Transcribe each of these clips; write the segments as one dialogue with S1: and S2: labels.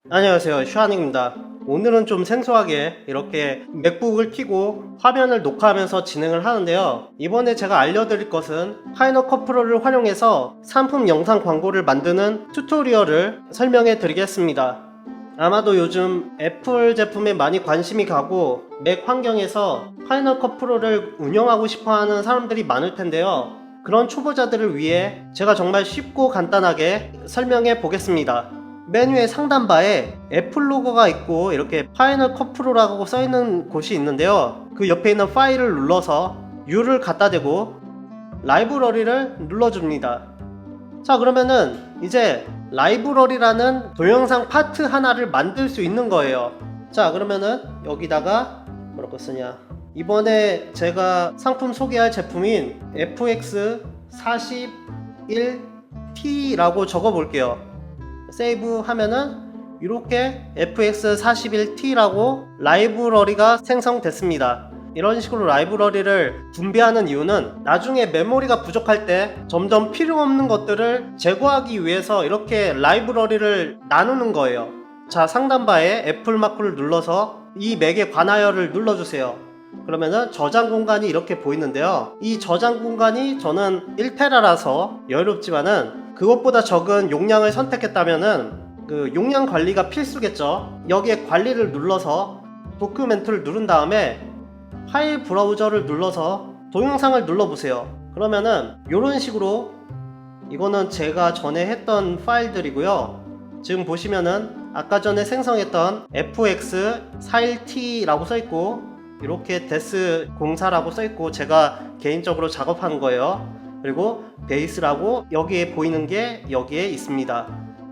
S1: 안녕하세요, 슈아닝입니다. 오늘은 좀 생소하게 이렇게 맥북을 켜고 화면을 녹화하면서 진행을 하는데요. 이번에 제가 알려드릴 것은 파이널 컷 프로를 활용해서 상품 영상 광고를 만드는 튜토리얼을 설명해 드리겠습니다. 아마도 요즘 애플 제품에 많이 관심이 가고 맥 환경에서 파이널 컷 프로를 운영하고 싶어하는 사람들이 많을 텐데요. 그런 초보자들을 위해 제가 정말 쉽고 간단하게 설명해 보겠습니다. 메뉴의 상단바에 애플 로고가 있고 이렇게 파이널 컷 프로라고 써있는 곳이 있는데요. 그 옆에 있는 파일을 눌러서 U를 갖다 대고 라이브러리를 눌러줍니다. 자, 그러면은 이제 라이브러리라는 동영상 파트 하나를 만들 수 있는 거예요. 자, 그러면은 여기다가 뭐라고 쓰냐, 이번에 제가 상품 소개할 제품인 FX41T라고 적어 볼게요. 세이브 하면은 이렇게 FX41T라고 라이브러리가 생성됐습니다. 이런 식으로 라이브러리를 분배하는 이유는 나중에 메모리가 부족할 때 점점 필요 없는 것들을 제거하기 위해서 이렇게 라이브러리를 나누는 거예요. 자, 상단바에 애플 마크를 눌러서 이 맥에 관하여를 눌러주세요. 그러면은 저장 공간이 이렇게 보이는데요. 이 저장 공간이 저는 1테라라서 여유롭지만은 그것보다 적은 용량을 선택했다면은 그 용량 관리가 필수겠죠. 여기에 관리를 눌러서 도큐멘트를 누른 다음에 파일 브라우저를 눌러서 동영상을 눌러보세요. 그러면은 이런 식으로, 이거는 제가 전에 했던 파일들이고요. 지금 보시면은 아까 전에 생성했던 FX41T라고 써있고 이렇게 데스04라고 써있고 제가 개인적으로 작업한 거예요. 그리고 베이스라고 여기에 보이는 게 여기에 있습니다.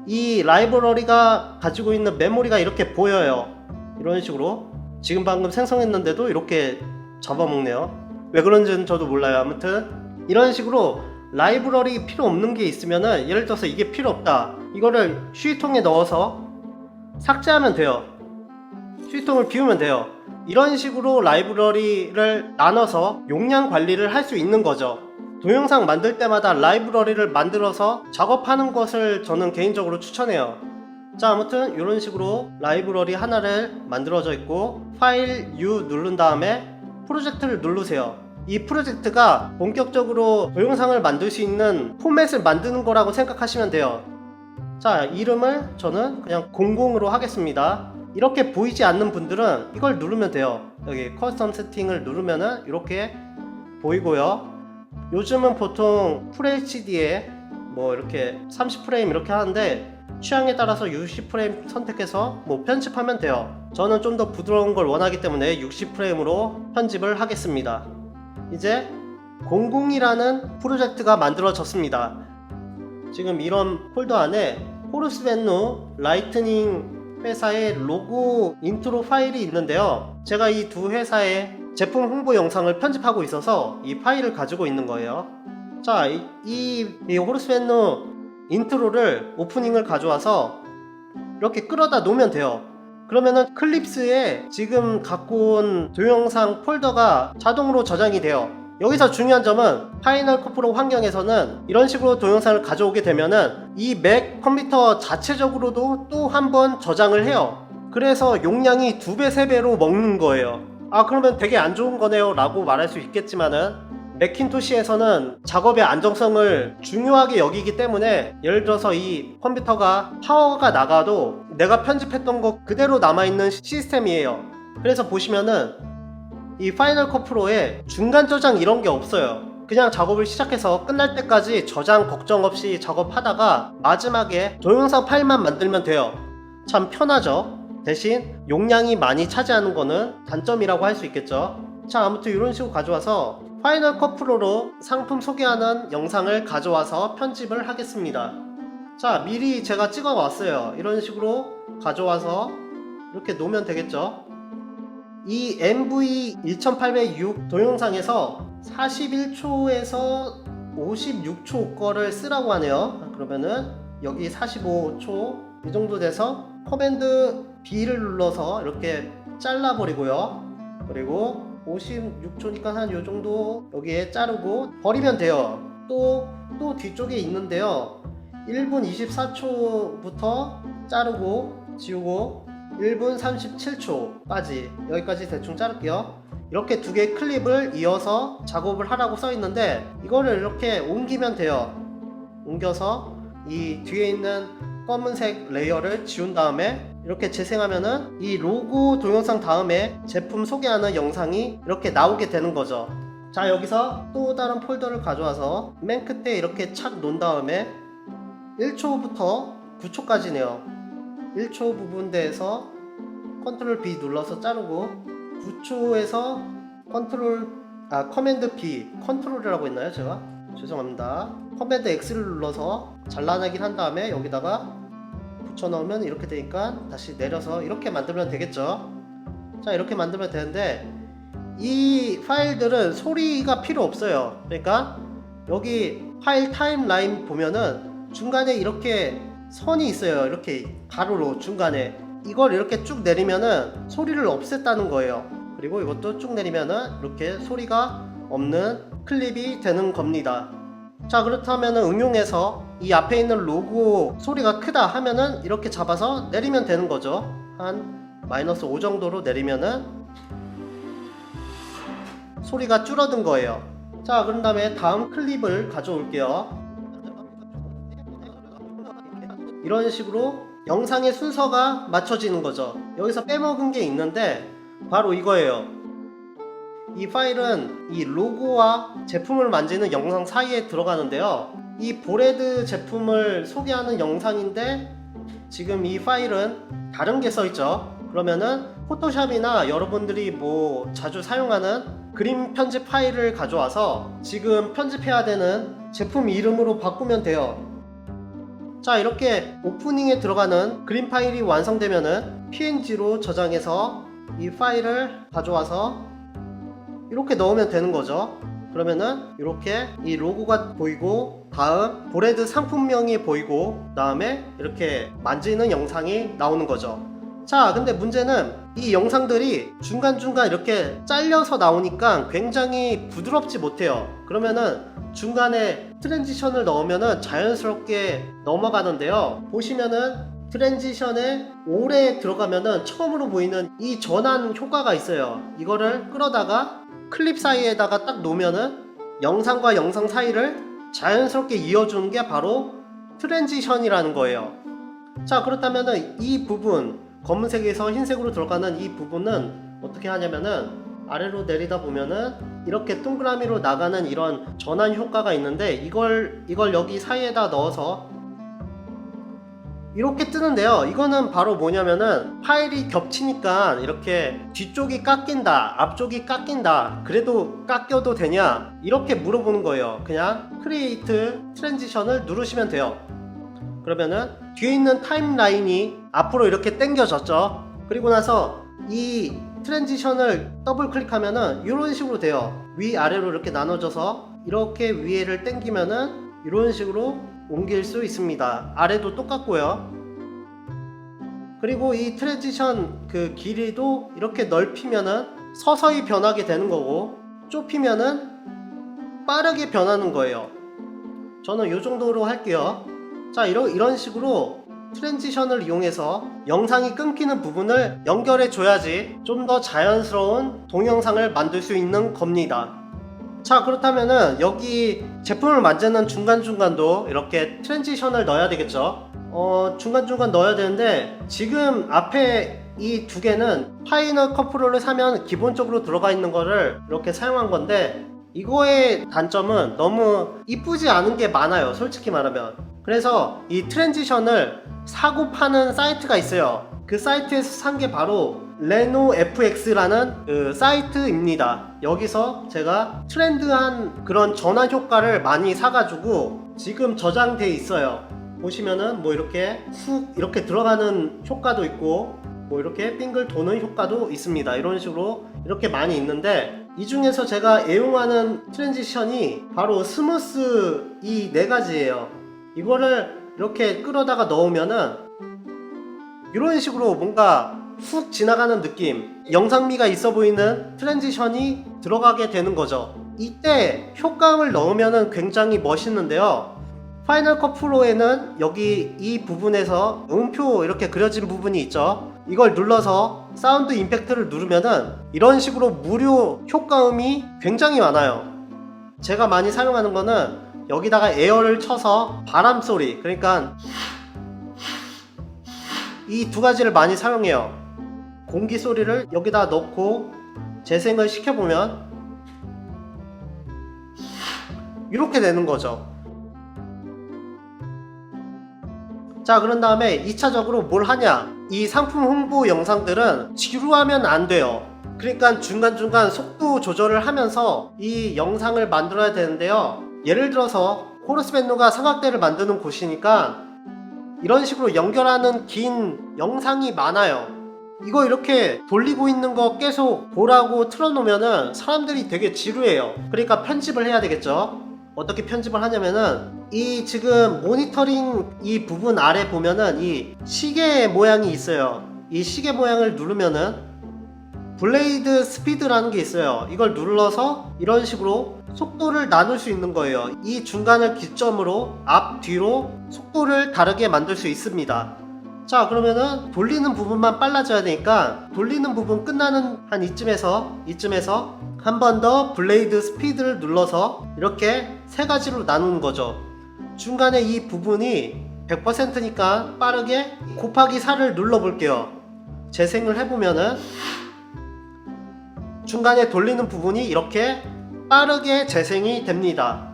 S1: 이 라이브러리가 가지고 있는 메모리가 이렇게 보여요. 이런 식으로 지금 방금 생성했는데도 이렇게 잡아먹네요. 왜 그런지는 저도 몰라요. 아무튼 이런 식으로 라이브러리 필요 없는 게 있으면은, 예를 들어서 이게 필요 없다, 이거를 휴지통에 넣어서 삭제하면 돼요. 휴지통을 비우면 돼요. 이런 식으로 라이브러리를 나눠서 용량 관리를 할 수 있는 거죠. 동영상 만들 때마다 라이브러리를 만들어서 작업하는 것을 저는 개인적으로 추천해요. 자, 아무튼 이런 식으로 라이브러리 하나를 만들어져 있고 파일 U 누른 다음에 프로젝트를 누르세요. 이 프로젝트가 본격적으로 동영상을 만들 수 있는 포맷을 만드는 거라고 생각하시면 돼요. 자, 이름을 저는 그냥 00으로 하겠습니다. 이렇게 보이지 않는 분들은 이걸 누르면 돼요. 여기 커스텀 세팅을 누르면은 이렇게 보이고요. 요즘은 보통 FHD에 뭐 이렇게 30프레임 이렇게 하는데 취향에 따라서 60프레임 선택해서 뭐 편집하면 돼요. 저는 좀 더 부드러운 걸 원하기 때문에 60프레임으로 편집을 하겠습니다. 이제 00이라는 프로젝트가 만들어졌습니다. 지금 이런 폴더 안에 호르스벤누 라이트닝 회사의 로고 인트로 파일이 있는데요. 제가 이 두 회사의 제품 홍보 영상을 편집하고 있어서 이 파일을 가지고 있는 거예요. 자, 이 호르스벤누 인트로를, 오프닝을 가져와서 이렇게 끌어다 놓으면 돼요. 그러면은 클립스에 지금 갖고 온 동영상 폴더가 자동으로 저장이 돼요. 여기서 중요한 점은 파이널 컷 프로 환경에서는 이런 식으로 동영상을 가져오게 되면은 이 맥 컴퓨터 자체적으로도 또 한 번 저장을 해요. 그래서 용량이 2배, 3배로 먹는 거예요. 아, 그러면 되게 안 좋은 거네요 라고 말할 수 있겠지만은 맥킨토시에서는 작업의 안정성을 중요하게 여기기 때문에, 예를 들어서 이 컴퓨터가 파워가 나가도 내가 편집했던 거 그대로 남아있는 시스템이에요. 그래서 보시면은 이 파이널 컷 프로에 중간 저장 이런 게 없어요. 그냥 작업을 시작해서 끝날 때까지 저장 걱정 없이 작업하다가 마지막에 동영상 파일만 만들면 돼요. 참 편하죠. 대신 용량이 많이 차지하는 거는 단점이라고 할 수 있겠죠. 자, 아무튼 이런 식으로 가져와서 파이널 컷 프로로 상품 소개하는 영상을 가져와서 편집을 하겠습니다. 자, 미리 제가 찍어 왔어요. 이런 식으로 가져와서 이렇게 놓으면 되겠죠. 이 MV1806 동영상에서 41초에서 56초 거를 쓰라고 하네요. 그러면은 여기 45초 이 정도 돼서 커맨드 B를 눌러서 이렇게 잘라버리고요. 그리고 56초니까 한 요정도 여기에 자르고 버리면 돼요. 또 뒤쪽에 있는데요, 1분 24초부터 자르고 지우고 1분 37초까지 여기까지 대충 자를게요. 이렇게 두 개의 클립을 이어서 작업을 하라고 써 있는데 이거를 이렇게 옮기면 돼요. 옮겨서 이 뒤에 있는 검은색 레이어를 지운 다음에 이렇게 재생하면은 이 로고 동영상 다음에 제품 소개하는 영상이 이렇게 나오게 되는 거죠. 자, 여기서 또 다른 폴더를 가져와서 맨 끝에 이렇게 착 놓은 다음에 1초부터 9초까지네요. 1초 부분대에서 컨트롤 B 눌러서 자르고 9초에서 커맨드 B, 컨트롤이라고 했나요 제가? 죄송합니다. 커맨드 X를 눌러서 잘라내긴 한 다음에 여기다가 붙여넣으면 이렇게 되니까 다시 내려서 이렇게 만들면 되겠죠. 자, 이렇게 만들면 되는데 이 파일들은 소리가 필요 없어요. 그러니까 여기 파일 타임라인 보면은 중간에 이렇게 선이 있어요. 이렇게 가로로 중간에 이걸 이렇게 쭉 내리면은 소리를 없앴다는 거예요. 그리고 이것도 쭉 내리면은 이렇게 소리가 없는 클립이 되는 겁니다. 자, 그렇다면은 응용해서 이 앞에 있는 로고 소리가 크다 하면은 이렇게 잡아서 내리면 되는 거죠. 한 -5 정도로 내리면은 소리가 줄어든 거예요. 자, 그런 다음에 다음 클립을 가져올게요. 이런 식으로 영상의 순서가 맞춰지는 거죠. 여기서 빼먹은 게 있는데 바로 이거예요. 이 파일은 이 로고와 제품을 만지는 영상 사이에 들어가는데요. 이 보레드 제품을 소개하는 영상인데 지금 이 파일은 다른 게 써있죠. 그러면은 포토샵이나 여러분들이 뭐 자주 사용하는 그림 편집 파일을 가져와서 지금 편집해야 되는 제품 이름으로 바꾸면 돼요. 자, 이렇게 오프닝에 들어가는 그림 파일이 완성되면은 PNG로 저장해서 이 파일을 가져와서 이렇게 넣으면 되는 거죠. 그러면은 이렇게 이 로고가 보이고 다음 보레드 상품명이 보이고 다음에 이렇게 만지는 영상이 나오는 거죠. 자, 근데 문제는 이 영상들이 중간중간 이렇게 잘려서 나오니까 굉장히 부드럽지 못해요. 그러면은 중간에 트랜지션을 넣으면은 자연스럽게 넘어가는데요. 보시면은 트랜지션에 오래 들어가면은 처음으로 보이는 이 전환 효과가 있어요. 이거를 끌어다가 클립 사이에다가 딱 놓으면은 영상과 영상 사이를 자연스럽게 이어주는 게 바로 트랜지션이라는 거예요. 자, 그렇다면은 이 부분 검은색에서 흰색으로 들어가는 이 부분은 어떻게 하냐면은 아래로 내리다 보면은 이렇게 동그라미로 나가는 이런 전환 효과가 있는데 이걸 여기 사이에다 넣어서 이렇게 뜨는데요. 이거는 바로 뭐냐면은 파일이 겹치니까 이렇게 뒤쪽이 깎인다, 앞쪽이 깎인다, 그래도 깎여도 되냐 이렇게 물어보는 거예요. 그냥 크리에이트 트랜지션을 누르시면 돼요. 그러면은 뒤에 있는 타임라인이 앞으로 이렇게 당겨졌죠. 그리고 나서 이 트랜지션을 더블 클릭하면은 이런 식으로 돼요. 위아래로 이렇게 나눠져서 이렇게 위에를 당기면은 이런 식으로 옮길 수 있습니다. 아래도 똑같고요. 그리고 이 트랜지션 그 길이도 이렇게 넓히면은 서서히 변하게 되는 거고 좁히면은 빠르게 변하는 거예요. 저는 이 정도로 할게요. 자, 이런 식으로 트랜지션을 이용해서 영상이 끊기는 부분을 연결해 줘야지 좀 더 자연스러운 동영상을 만들 수 있는 겁니다. 자, 그렇다면은 여기 제품을 만드는 중간중간도 이렇게 트랜지션을 넣어야 되겠죠. 중간중간 넣어야 되는데 지금 앞에 이 두 개는 파이널 컷 프로를 사면 기본적으로 들어가 있는 거를 이렇게 사용한 건데 이거의 단점은 너무 이쁘지 않은 게 많아요, 솔직히 말하면. 그래서 이 트랜지션을 사고 파는 사이트가 있어요. 그 사이트에서 산 게 바로 레노FX라는 그 사이트입니다. 여기서 제가 트렌드한 그런 전환 효과를 많이 사가지고 지금 저장돼 있어요. 보시면은 뭐 이렇게 훅 이렇게 들어가는 효과도 있고 뭐 이렇게 빙글 도는 효과도 있습니다. 이런 식으로 이렇게 많이 있는데 이 중에서 제가 애용하는 트랜지션이 바로 스무스 이 네 가지예요. 이거를 이렇게 끌어다가 넣으면은 이런 식으로 뭔가 훅 지나가는 느낌, 영상미가 있어 보이는 트랜지션이 들어가게 되는 거죠. 이때 효과음을 넣으면은 굉장히 멋있는데요. 파이널 컷 프로에는 여기 이 부분에서 음표 이렇게 그려진 부분이 있죠. 이걸 눌러서 사운드 임팩트를 누르면은 이런 식으로 무료 효과음이 굉장히 많아요. 제가 많이 사용하는 거는 여기다가 에어를 쳐서 바람 소리, 그러니까 이 두 가지를 많이 사용해요. 공기 소리를 여기다 넣고 재생을 시켜보면 이렇게 되는 거죠. 자, 그런 다음에 2차적으로 뭘 하냐, 이 상품 홍보 영상들은 지루하면 안 돼요. 그러니까 중간중간 속도 조절을 하면서 이 영상을 만들어야 되는데요. 예를 들어서 호르스맨누가 삼각대를 만드는 곳이니까 이런 식으로 연결하는 긴 영상이 많아요. 이거 이렇게 돌리고 있는 거 계속 보라고 틀어놓으면은 사람들이 되게 지루해요. 그러니까 편집을 해야 되겠죠. 어떻게 편집을 하냐면은 이 지금 모니터링 이 부분 아래 보면은 이 시계 모양이 있어요. 이 시계 모양을 누르면은 블레이드 스피드라는 게 있어요. 이걸 눌러서 이런 식으로 속도를 나눌 수 있는 거예요. 이 중간을 기점으로 앞, 뒤로 속도를 다르게 만들 수 있습니다. 자, 그러면은 돌리는 부분만 빨라져야 되니까 돌리는 부분 끝나는 한 이쯤에서 한 번 더 블레이드 스피드를 눌러서 이렇게 세 가지로 나누는 거죠. 중간에 이 부분이 100%니까 빠르게 곱하기 4를 눌러 볼게요. 재생을 해보면은 중간에 돌리는 부분이 이렇게 빠르게 재생이 됩니다.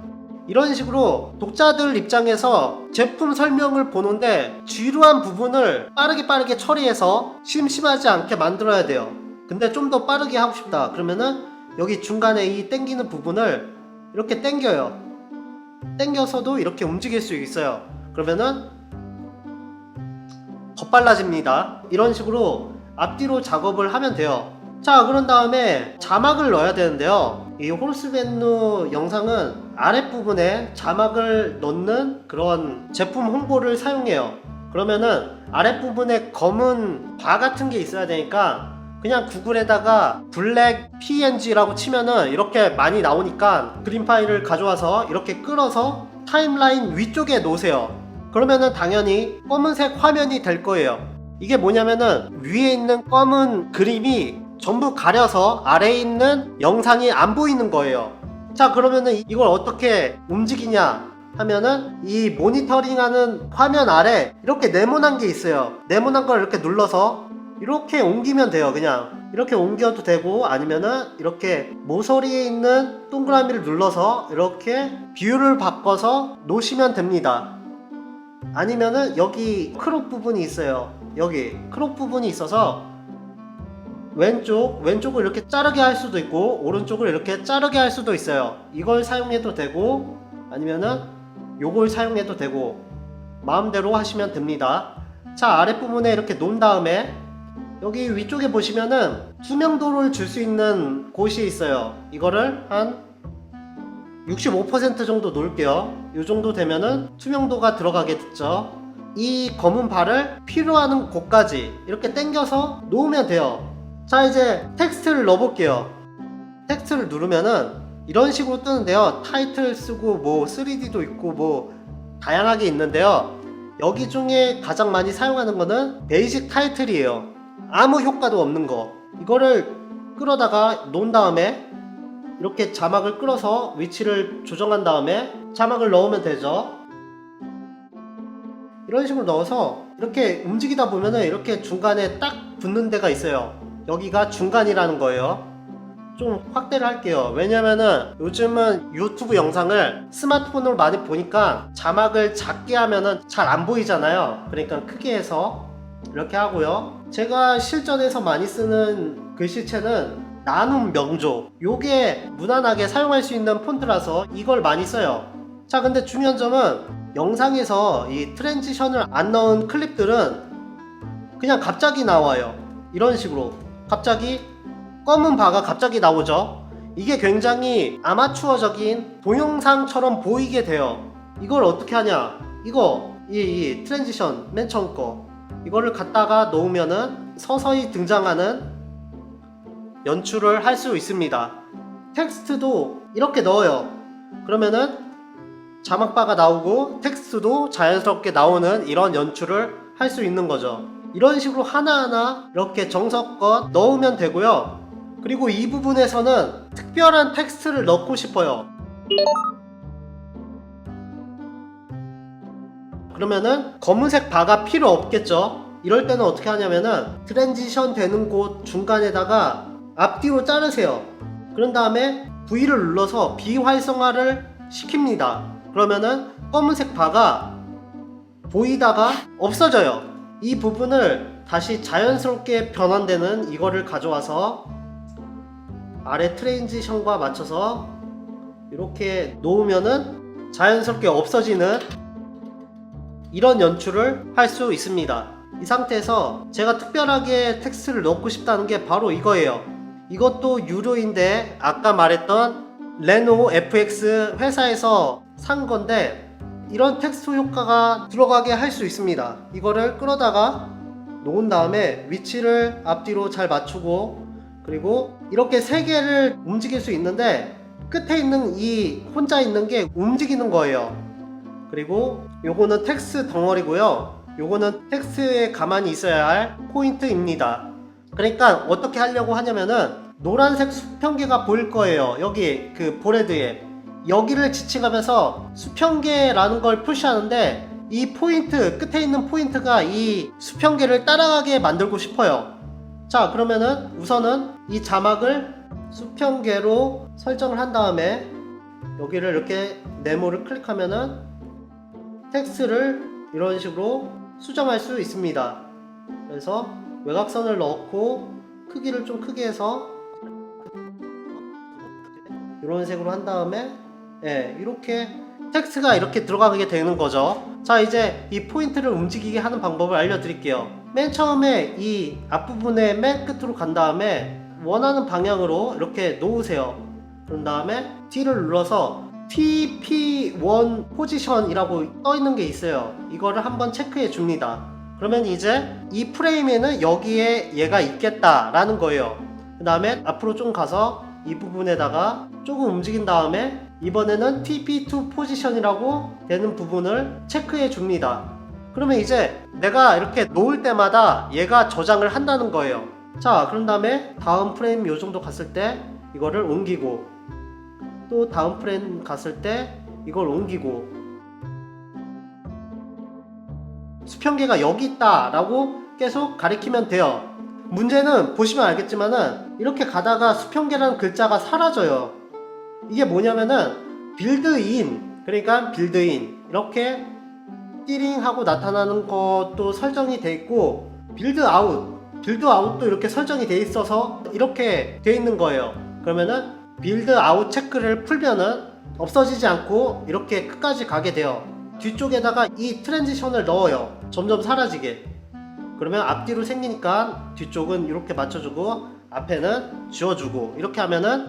S1: 이런 식으로 독자들 입장에서 제품 설명을 보는데 지루한 부분을 빠르게 처리해서 심심하지 않게 만들어야 돼요. 근데 좀 더 빠르게 하고 싶다 그러면은 여기 중간에 이 당기는 부분을 이렇게 당겨요. 당겨서도 이렇게 움직일 수 있어요. 그러면은 더 빨라집니다. 이런 식으로 앞뒤로 작업을 하면 돼요. 자, 그런 다음에 자막을 넣어야 되는데요. 이 호르스맨누 영상은 아랫부분에 자막을 넣는 그런 제품 홍보를 사용해요. 그러면은 아랫부분에 검은 바 같은 게 있어야 되니까 그냥 구글에다가 블랙 PNG라고 치면은 이렇게 많이 나오니까 그림 파일을 가져와서 이렇게 끌어서 타임라인 위쪽에 놓으세요. 그러면은 당연히 검은색 화면이 될 거예요. 이게 뭐냐면은 위에 있는 검은 그림이 전부 가려서 아래에 있는 영상이 안 보이는 거예요. 자, 그러면은 이걸 어떻게 움직이냐 하면은 이 모니터링하는 화면 아래 이렇게 네모난 게 있어요. 네모난 걸 이렇게 눌러서 이렇게 옮기면 돼요. 그냥 이렇게 옮겨도 되고 아니면은 이렇게 모서리에 있는 동그라미를 눌러서 이렇게 뷰를 바꿔서 놓으시면 됩니다. 아니면은 여기 크롭 부분이 있어요. 여기 크롭 부분이 있어서 왼쪽을 이렇게 자르게 할 수도 있고 오른쪽을 이렇게 자르게 할 수도 있어요. 이걸 사용해도 되고 아니면은 요걸 사용해도 되고 마음대로 하시면 됩니다. 자, 아랫부분에 이렇게 놓은 다음에 여기 위쪽에 보시면은 투명도를 줄 수 있는 곳이 있어요. 이거를 한 65% 정도 놓을게요. 이 정도 되면은 투명도가 들어가게 됐죠. 이 검은 바를 필요한 곳까지 이렇게 당겨서 놓으면 돼요. 자, 이제 텍스트를 넣어볼게요. 텍스트를 누르면은 이런 식으로 뜨는데요. 타이틀 쓰고 뭐 3D도 있고 뭐 다양하게 있는데요. 여기 중에 가장 많이 사용하는 거는 베이직 타이틀이에요. 아무 효과도 없는 거. 이거를 끌어다가 놓은 다음에 이렇게 자막을 끌어서 위치를 조정한 다음에 자막을 넣으면 되죠. 이런 식으로 넣어서 이렇게 움직이다 보면은 이렇게 중간에 딱 붙는 데가 있어요. 여기가 중간이라는 거예요. 좀 확대를 할게요. 왜냐면은 요즘은 유튜브 영상을 스마트폰으로 많이 보니까 자막을 작게 하면은 잘 안 보이잖아요. 그러니까 크게 해서 이렇게 하고요. 제가 실전에서 많이 쓰는 글씨체는 나눔 명조, 요게 무난하게 사용할 수 있는 폰트라서 이걸 많이 써요. 자, 근데 중요한 점은 영상에서 이 트랜지션을 안 넣은 클립들은 그냥 갑자기 나와요. 이런 식으로 갑자기 검은 바가 갑자기 나오죠. 이게 굉장히 아마추어적인 동영상처럼 보이게 돼요. 이걸 어떻게 하냐, 이거 이 트랜지션 맨 처음 거 이거를 갖다가 놓으면은 서서히 등장하는 연출을 할 수 있습니다. 텍스트도 이렇게 넣어요. 그러면은 자막바가 나오고 텍스트도 자연스럽게 나오는 이런 연출을 할 수 있는 거죠. 이런 식으로 하나하나 이렇게 정성껏 넣으면 되고요. 그리고 이 부분에서는 특별한 텍스트를 넣고 싶어요. 그러면은 검은색 바가 필요 없겠죠. 이럴 때는 어떻게 하냐면은 트랜지션 되는 곳 중간에다가 앞뒤로 자르세요. 그런 다음에 V를 눌러서 비활성화를 시킵니다. 그러면은 검은색 바가 보이다가 없어져요. 이 부분을 다시 자연스럽게 변환되는 이거를 가져와서 아래 트랜지션과 맞춰서 이렇게 놓으면은 자연스럽게 없어지는 이런 연출을 할 수 있습니다. 이 상태에서 제가 특별하게 텍스트를 넣고 싶다는 게 바로 이거예요. 이것도 유료인데 아까 말했던 레노 FX 회사에서 산 건데 이런 텍스트 효과가 들어가게 할 수 있습니다. 이거를 끌어다가 놓은 다음에 위치를 앞뒤로 잘 맞추고 그리고 이렇게 세 개를 움직일 수 있는데 끝에 있는 이 혼자 있는 게 움직이는 거예요. 그리고 요거는 텍스트 덩어리고요. 요거는 텍스트에 가만히 있어야 할 포인트입니다. 그러니까 어떻게 하려고 하냐면은 노란색 수평계가 보일 거예요. 여기 그 보레드에 여기를 지칭하면서 수평계라는 걸 표시하는데 이 포인트 끝에 있는 포인트가 이 수평계를 따라가게 만들고 싶어요. 자, 그러면은 우선은 이 자막을 수평계로 설정을 한 다음에 여기를 이렇게 네모를 클릭하면은 텍스트를 이런 식으로 수정할 수 있습니다. 그래서 외곽선을 넣고 크기를 좀 크게 해서 이런 색으로 한 다음에 이렇게 텍스트가 이렇게 들어가게 되는 거죠. 자, 이제 이 포인트를 움직이게 하는 방법을 알려드릴게요. 맨 처음에 이 앞부분에 맨 끝으로 간 다음에 원하는 방향으로 이렇게 놓으세요. 그런 다음에 T를 눌러서 TP1 포지션이라고 떠있는 게 있어요. 이거를 한번 체크해 줍니다. 그러면 이제 이 프레임에는 여기에 얘가 있겠다 라는 거예요. 그 다음에 앞으로 좀 가서 이 부분에다가 조금 움직인 다음에 이번에는 TP2 포지션이라고 되는 부분을 체크해 줍니다. 그러면 이제 내가 이렇게 놓을 때마다 얘가 저장을 한다는 거예요. 자, 그런 다음에 다음 프레임 요 정도 갔을 때 이거를 옮기고 또 다음 프레임 갔을 때 이걸 옮기고 수평계가 여기 있다 라고 계속 가리키면 돼요. 문제는 보시면 알겠지만은 이렇게 가다가 수평계라는 글자가 사라져요. 이게 뭐냐면은 빌드인, 그러니까 빌드인 이렇게 띠링하고 나타나는 것도 설정이 돼 있고 빌드아웃도 이렇게 설정이 돼 있어서 이렇게 돼 있는 거예요. 그러면은 빌드아웃 체크를 풀면은 없어지지 않고 이렇게 끝까지 가게 돼요. 뒤쪽에다가 이 트랜지션을 넣어요. 점점 사라지게. 그러면 앞뒤로 생기니까 뒤쪽은 이렇게 맞춰주고 앞에는 지워주고 이렇게 하면은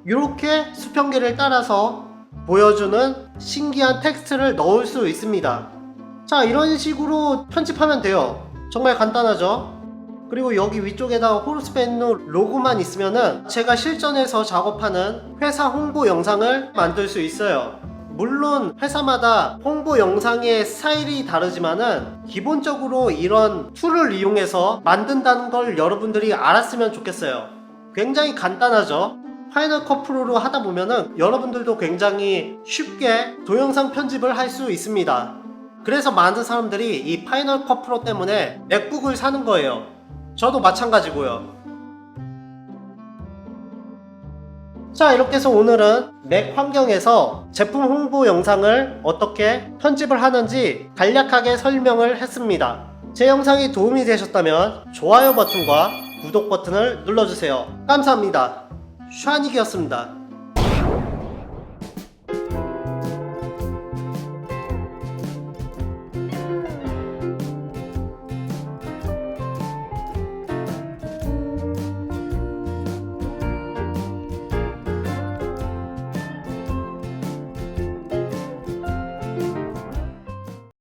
S1: 이렇게 수평계를 따라서 보여주는 신기한 텍스트를 넣을 수 있습니다. 자, 이런 식으로 편집하면 돼요. 정말 간단하죠? 그리고 여기 위쪽에다가 호르스펜노 로고만 있으면은 제가 실전에서 작업하는 회사 홍보 영상을 만들 수 있어요. 물론 회사마다 홍보 영상의 스타일이 다르지만은 기본적으로 이런 툴을 이용해서 만든다는 걸 여러분들이 알았으면 좋겠어요. 굉장히 간단하죠? 파이널 컷 프로로 하다 보면은 여러분들도 굉장히 쉽게 동영상 편집을 할 수 있습니다. 그래서 많은 사람들이 이 파이널 컷 프로 때문에 맥북을 사는 거예요. 저도 마찬가지고요. 자, 이렇게 해서 오늘은 맥 환경에서 제품 홍보 영상을 어떻게 편집을 하는지 간략하게 설명을 했습니다. 제 영상이 도움이 되셨다면 좋아요 버튼과 구독 버튼을 눌러주세요. 감사합니다. 샤닉이었습니다.